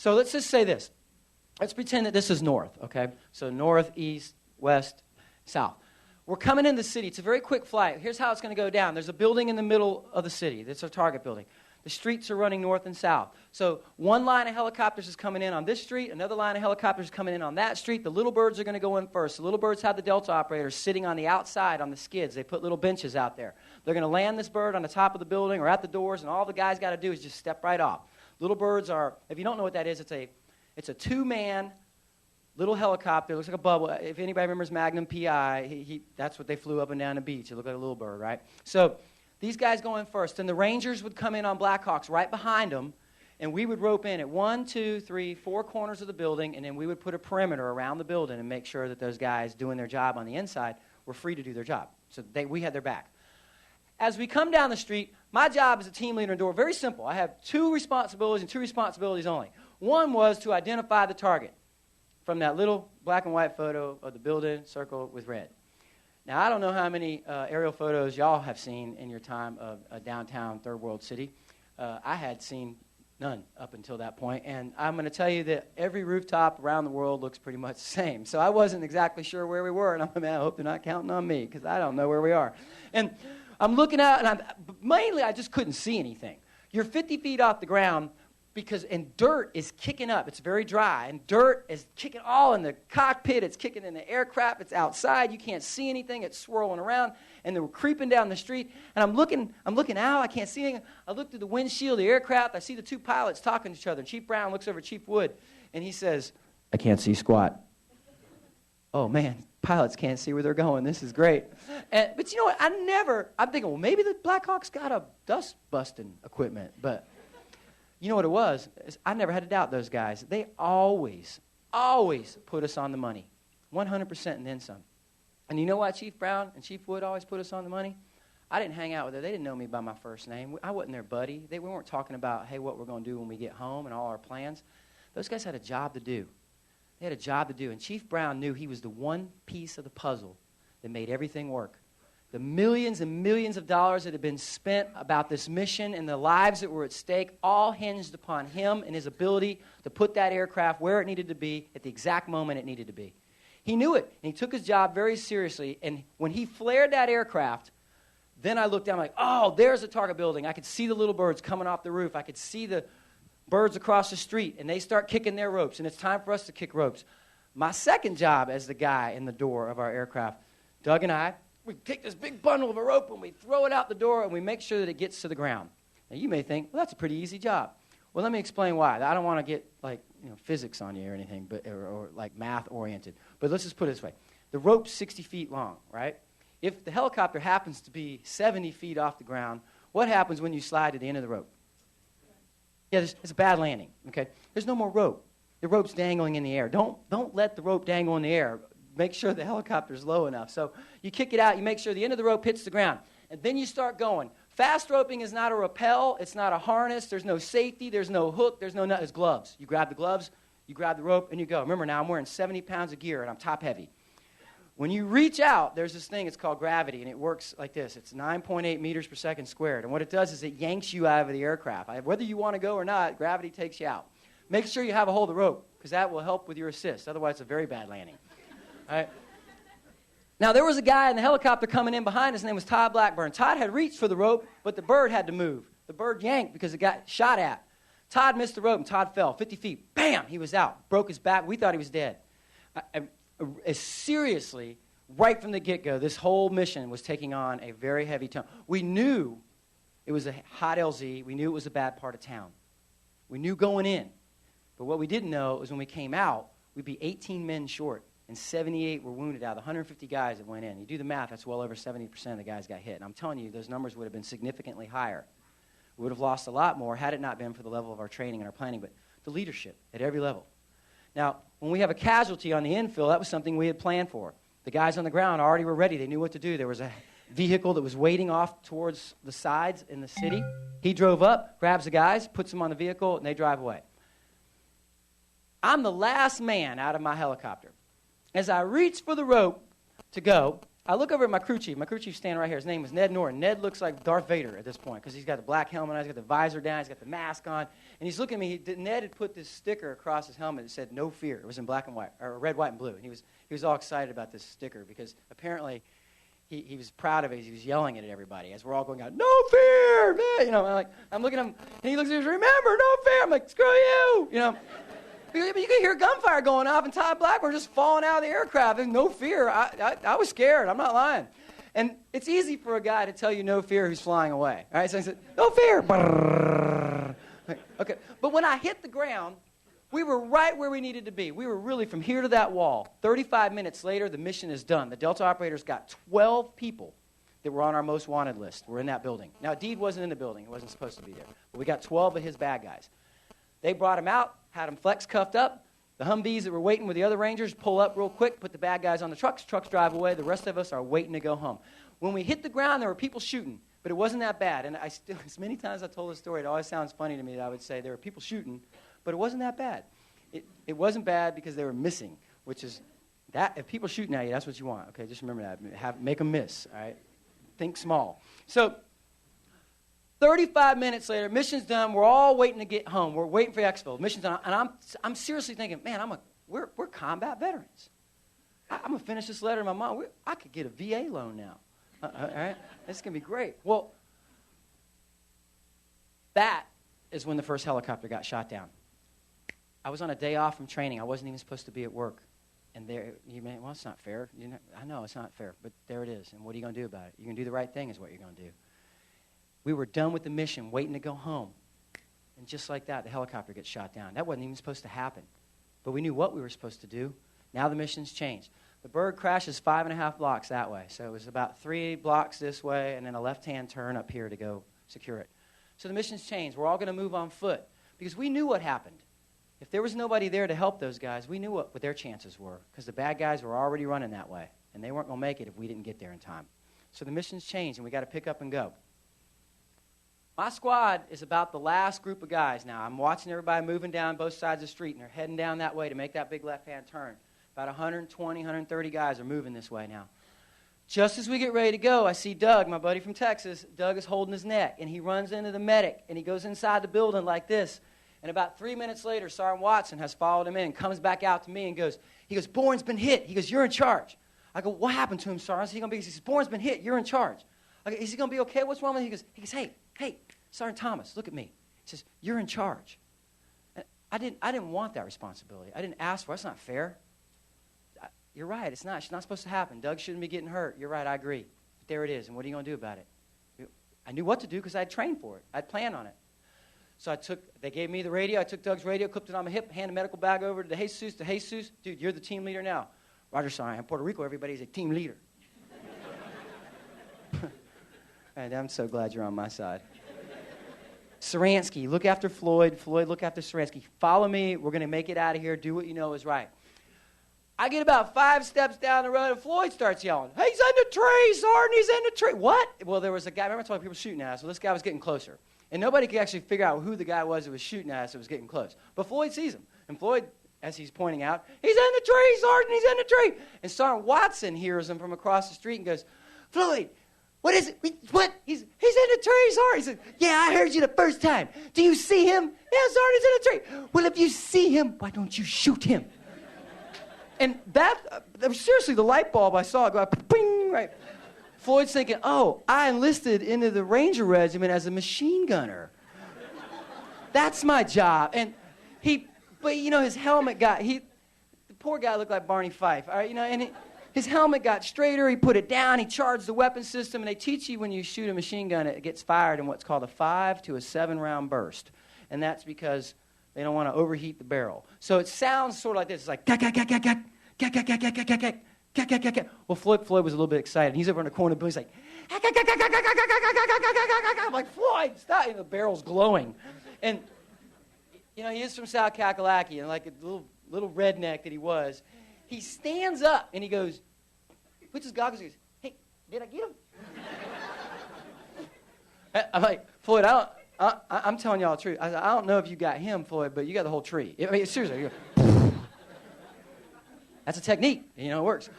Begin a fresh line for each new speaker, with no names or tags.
So let's just say this. Let's pretend that this is north, okay? So north, east, west, south. We're coming in the city. It's a very quick flight. Here's how it's going to go down. There's a building in the middle of the city. That's our target building. The streets are running north and south. So one line of helicopters is coming in on this street. Another line of helicopters is coming in on that street. The little birds are going to go in first. The little birds have the Delta operators sitting on the outside on the skids. They put little benches out there. They're going to land this bird on the top of the building or at the doors, and all the guys got to do is just step right off. Little birds are, if you don't know what that is, it's a two-man little helicopter. It looks like a bubble. If anybody remembers Magnum P.I., that's what they flew up and down the beach. It looked like a little bird, right? So these guys go in first, and the Rangers would come in on Blackhawks right behind them, and we would rope in at 1, 2, 3, 4 corners of the building, and then we would put a perimeter around the building and make sure that those guys doing their job on the inside were free to do their job. So we had their back. As we come down the street, my job as a team leader in door, very simple. I have two responsibilities and two responsibilities only. One was to identify the target from that little black and white photo of the building circled with red. Now, I don't know how many aerial photos y'all have seen in your time of a downtown third world city. I had seen none up until that point, and I'm going to tell you that every rooftop around the world looks pretty much the same. So I wasn't exactly sure where we were, and I'm like, man, I hope they're not counting on me because I don't know where we are. And I'm looking out, and mainly I just couldn't see anything. You're 50 feet off the ground, and dirt is kicking up. It's very dry, and dirt is kicking all in the cockpit. It's kicking in the aircraft. It's outside. You can't see anything. It's swirling around, and they're creeping down the street. And I'm looking out. I can't see anything. I look through the windshield of the aircraft. I see the two pilots talking to each other. And Chief Brown looks over at Chief Wood, and he says, "I can't see squat." Oh, man, pilots can't see where they're going. This is great. But you know what? I'm thinking, well, maybe the Blackhawks got a dust-busting equipment, but you know what it was? I never had to doubt those guys. They always put us on the money, 100% and then some. And you know why Chief Brown and Chief Wood always put us on the money? I didn't hang out with them. They didn't know me by my first name. I wasn't their buddy. We weren't talking about, hey, what we're going to do when we get home and all our plans. Those guys had a job to do. They had a job to do. And Chief Brown knew he was the one piece of the puzzle that made everything work. The millions and millions of dollars that had been spent about this mission and the lives that were at stake all hinged upon him and his ability to put that aircraft where it needed to be at the exact moment it needed to be. He knew it, and he took his job very seriously. And when he flared that aircraft, then I looked down like, oh, there's the target building. I could see the little birds coming off the roof. I could see the birds across the street, and they start kicking their ropes, and it's time for us to kick ropes. My second job as the guy in the door of our aircraft, Doug and I, we take this big bundle of a rope and we throw it out the door and we make sure that it gets to the ground. Now, you may think, well, that's a pretty easy job. Well, let me explain why. I don't want to get physics on you or anything, or like math oriented. But let's just put it this way. The rope's 60 feet long, right? If the helicopter happens to be 70 feet off the ground, what happens when you slide to the end of the rope? Yeah, it's a bad landing, okay? There's no more rope. The rope's dangling in the air. Don't let the rope dangle in the air. Make sure the helicopter's low enough. So you kick it out, you make sure the end of the rope hits the ground, and then you start going. Fast roping is not a rappel, it's not a harness, there's no safety, there's no hook, there's no nut, it's gloves. You grab the gloves, you grab the rope, and you go. Remember now, I'm wearing 70 pounds of gear, and I'm top heavy. When you reach out, there's this thing, it's called gravity, and it works like this. It's 9.8 meters per second squared, and what it does is it yanks you out of the aircraft. Whether you want to go or not, gravity takes you out. Make sure you have a hold of the rope, because that will help with your assist. Otherwise, it's a very bad landing. All right. Now, there was a guy in the helicopter coming in behind us. His name was Todd Blackburn. Todd had reached for the rope, but the bird had to move. The bird yanked because it got shot at. Todd missed the rope, and Todd fell 50 feet. Bam! He was out. Broke his back. We thought he was dead. Seriously, right from the get-go, this whole mission was taking on a very heavy tone. We knew it was a hot LZ. We knew it was a bad part of town. We knew going in. But what we didn't know was when we came out, we'd be 18 men short. And 78 were wounded out of the 150 guys that went in. You do the math, that's well over 70% of the guys got hit. And I'm telling you, those numbers would have been significantly higher. We would have lost a lot more had it not been for the level of our training and our planning, but the leadership at every level. Now, when we have a casualty on the infill, that was something we had planned for. The guys on the ground already were ready. They knew what to do. There was a vehicle that was waiting off towards the sides in the city. He drove up, grabs the guys, puts them on the vehicle, and they drive away. I'm the last man out of my helicopter. As I reach for the rope to go, I look over at my crew chief. My crew chief's standing right here. His name was Ned Norton. Ned looks like Darth Vader at this point because he's got the black helmet on, he's got the visor down, he's got the mask on, and he's looking at me. Ned had put this sticker across his helmet that said "No Fear." It was in black and white, or red, white, and blue. And he was all excited about this sticker because apparently he was proud of it. He was yelling it at everybody as we're all going out, "No fear!" Man. You know, I'm looking at him, and he looks at me, "Remember, no fear." I'm like, "Screw you!" You know. You could hear gunfire going off, and Todd Blackburn just falling out of the aircraft. There's no fear. I was scared. I'm not lying. And it's easy for a guy to tell you no fear who's flying away. All right, so he said, "No fear." Okay, but when I hit the ground, we were right where we needed to be. We were really from here to that wall. 35 minutes later, the mission is done. The Delta operators got 12 people that were on our most wanted list. Were in that building. Now, Deed wasn't in the building. He wasn't supposed to be there. But we got 12 of his bad guys. They brought him out, had him flex cuffed up. The Humvees that were waiting with the other Rangers pull up real quick, put the bad guys on the trucks. Trucks drive away. The rest of us are waiting to go home. When we hit the ground, there were people shooting, but it wasn't that bad. And I still, as many times I told this story, it always sounds funny to me that I would say there were people shooting, but it wasn't that bad. It wasn't bad because they were missing, which is that if people shooting at you, that's what you want. Okay, just remember that. Make them miss. All right, think small. So 35 minutes later, mission's done. We're all waiting to get home. We're waiting for exfil. Mission's done, and I'm seriously thinking, man, we're combat veterans. I'm gonna finish this letter to my mom. I could get a VA loan now. All right, this is gonna be great. Well, that is when the first helicopter got shot down. I was on a day off from training. I wasn't even supposed to be at work, and there you may, well, it's not fair. I know it's not fair, but there it is. And what are you gonna do about it? You're gonna do the right thing, is what you're gonna do. We were done with the mission, waiting to go home. And just like that, the helicopter gets shot down. That wasn't even supposed to happen. But we knew what we were supposed to do. Now the mission's changed. The bird crashes 5.5 blocks that way. So it was about 3 blocks this way and then a left-hand turn up here to go secure it. So the mission's changed. We're all going to move on foot because we knew what happened. If there was nobody there to help those guys, we knew what their chances were because the bad guys were already running that way. And they weren't going to make it if we didn't get there in time. So the mission's changed and we got to pick up and go. My squad is about the last group of guys now. I'm watching everybody moving down both sides of the street, and they're heading down that way to make that big left-hand turn. About 120, 130 guys are moving this way now. Just as we get ready to go, I see Doug, my buddy from Texas. Doug is holding his neck, and he runs into the medic, and he goes inside the building like this. And about 3 minutes later, Sergeant Watson has followed him in and comes back out to me and goes, Bourne's been hit. He goes, "You're in charge." I go, "What happened to him, Sergeant?" He says, "Bourne's been hit. You're in charge." I go, "Is he going to be okay? What's wrong with him?" He goes, Hey, Sergeant Thomas, look at me. He says, "You're in charge." And I didn't want that responsibility. I didn't ask for it. It's not fair. You're right. It's not. It's not supposed to happen. Doug shouldn't be getting hurt. You're right. I agree. But there it is. And what are you going to do about it? I knew what to do because I had trained for it. I had planned on it. So they gave me the radio. I took Doug's radio, clipped it on my hip, handed a medical bag over to the Jesus. To Jesus, "Dude, you're the team leader now." "Roger, Sergeant. In Puerto Rico, everybody's a team leader." And I'm so glad you're on my side. Saransky, look after Floyd. Floyd, look after Saransky. Follow me. We're going to make it out of here. Do what you know is right. I get about 5 steps down the road, and Floyd starts yelling, "He's in the tree, Sergeant. He's in the tree." What? Well, there was a guy. Remember I told you people shooting at us? Well, this guy was getting closer. And nobody could actually figure out who the guy was that was shooting at us that was getting close. But Floyd sees him. And Floyd, as he's pointing out, "He's in the tree, Sergeant. He's in the tree." And Sergeant Watson hears him from across the street and goes, "Floyd, what is it? What? He's in the tree, Sergeant." He said, "Yeah, I heard you the first time. Do you see him?" "Yeah, Sergeant, he's in the tree." "Well, if you see him, why don't you shoot him?" And that was seriously the light bulb I saw go up, bing, right. Floyd's thinking, "Oh, I enlisted into the Ranger Regiment as a machine gunner. That's my job." And his helmet the poor guy looked like Barney Fife, all right, and his helmet got straighter, he put it down, he charged the weapon system, and they teach you when you shoot a machine gun, it gets fired in what's called a 5 to a 7 round burst. And that's because they don't want to overheat the barrel. So it sounds sort of like this. It's like, well, Floyd was a little bit excited. He's over in the corner, but he's like, I'm like, "Floyd, stop." And the barrel's glowing. And, he is from South Kakalaki, and like a little redneck that he was, he stands up and he goes, puts his goggles and goes, "Hey, did I get him?" I'm like, "Floyd, I'm telling y'all the truth. I don't know if you got him, Floyd, but you got the whole tree." I mean, seriously. That's a technique. It works.